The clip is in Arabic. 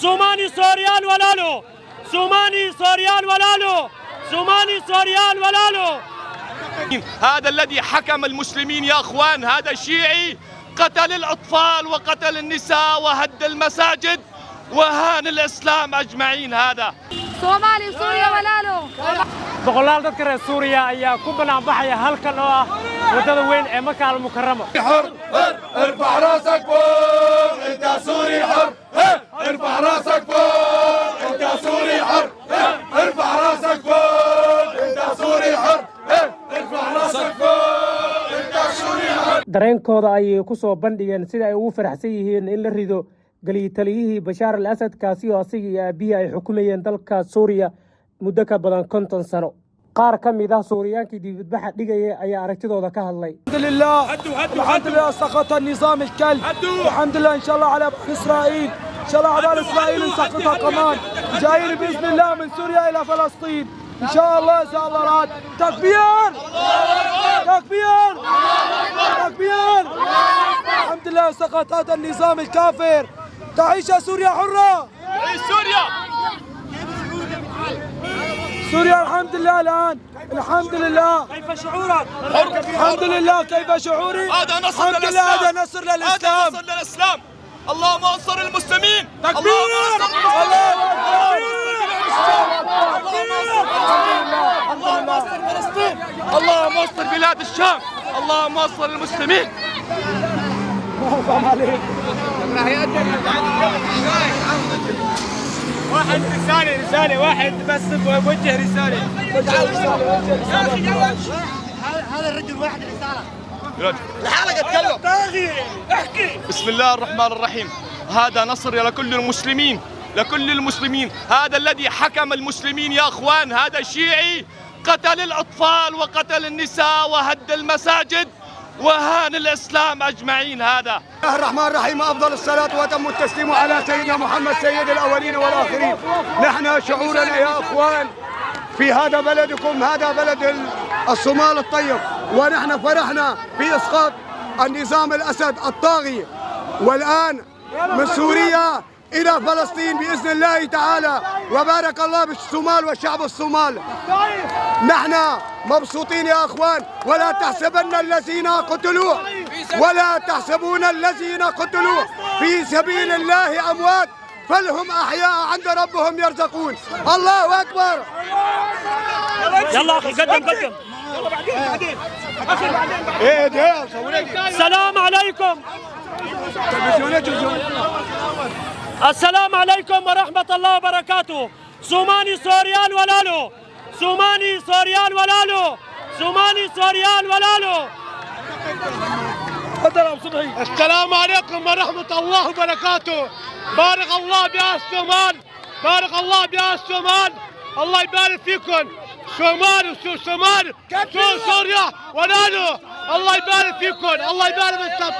صوماني سوريان ولا له، صوماني سوريان ولا له، صوماني سوريان ولا له. هذا الذي حكم المسلمين يا اخوان، هذا شيعي قتل الاطفال وقتل النساء وهد المساجد وهان الاسلام اجمعين. هذا صومالي سوريا ولا له. boqolaal dadka reer Suuriya ayaa ku banaan halkan oo ah wadada weyn ee Makka al-Mukarrama. ارفع راسك فوق انت سوري حر، ارفع راسك فوق انت سوري حر، ارفع راسك فوق انت سوري حر، ارفع راسك فوق انت سوري حر. dareenkooda ayay ku soo bandhigeen sida ay ugu faraxsan yihiin in la rido galiitaliyihii Bashaar al-Asad kaasi oo asiga iyo aabihii ay xukumayeen dalka Suuriya muddo ka badan 50 sano. qaar ka mid ah Suuriyaankii dibadbaxa dhigaya ayaa aragtidooda ka hadlay. الحمد لله سقط النظام الكلب، الحمد لله ان شاء الله على اسرائيل، ان شاء الله عبال اسرائيل نسقطها كمان، جايين باذن الله من سوريا الى فلسطين ان شاء الله اذا الله راد. تكبير تكبير تكبير. الحمد لله سقط هذا النظام الكافر. تعيش سوريا حرة. سوريا سوريا الحمد لله الآن، الحمد لله. كيف شعورك؟ الحمد لله. كيف شعوري؟ هذا نصر الحمد لله. هذا نصر للإسلام. هذا نصر للإسلام. اللهم انصر المسلمين. تكبير. اللهم انصر فلسطين. اللهم انصر بلاد الشام. اللهم انصر المسلمين. واحد رسالة واحد بس بوجه رسالة. هذا الرجل واحد رسالة الحلقة اتكلم. احكي. بسم الله الرحمن الرحيم. هذا نصر لكل المسلمين، لكل المسلمين. هذا الذي حكم المسلمين يا اخوان، هذا شيعي قتل الاطفال وقتل النساء وهد المساجد وهان الاسلام اجمعين. هذا بسم الله الرحمن الرحيم، افضل الصلاة واتم التسليم على سيدنا محمد سيد الاولين والاخرين. نحن شعورنا يا اخوان في هذا بلدكم، هذا بلد الصومال الطيب، ونحن فرحنا باسقاط النظام الاسد الطاغي، والان من سوريا الى فلسطين باذن الله تعالى، وبارك الله بالصومال والشعب الصومال. نحن مبسوطين يا اخوان، ولا تحسبن الذين قتلوا، ولا تحسبون الذين قتلوا في سبيل الله اموات، بل هم احياء عند ربهم يرزقون. الله اكبر. يلا اخي قدم. يلا بعدين. السلام عليكم. السلام عليكم ورحمة الله وبركاته. صوماني سوريان ولا له، صوماني سوريان ولا له، صوماني سوريان ولا له. السلام عليكم ورحمة الله وبركاته. بارك الله بأهل الصومال، بارك الله بأهل الصومال. الله يبارك فيكم. صومال سوريا ولا له. الله يبارك فيكم. الله يبارك بالسلام.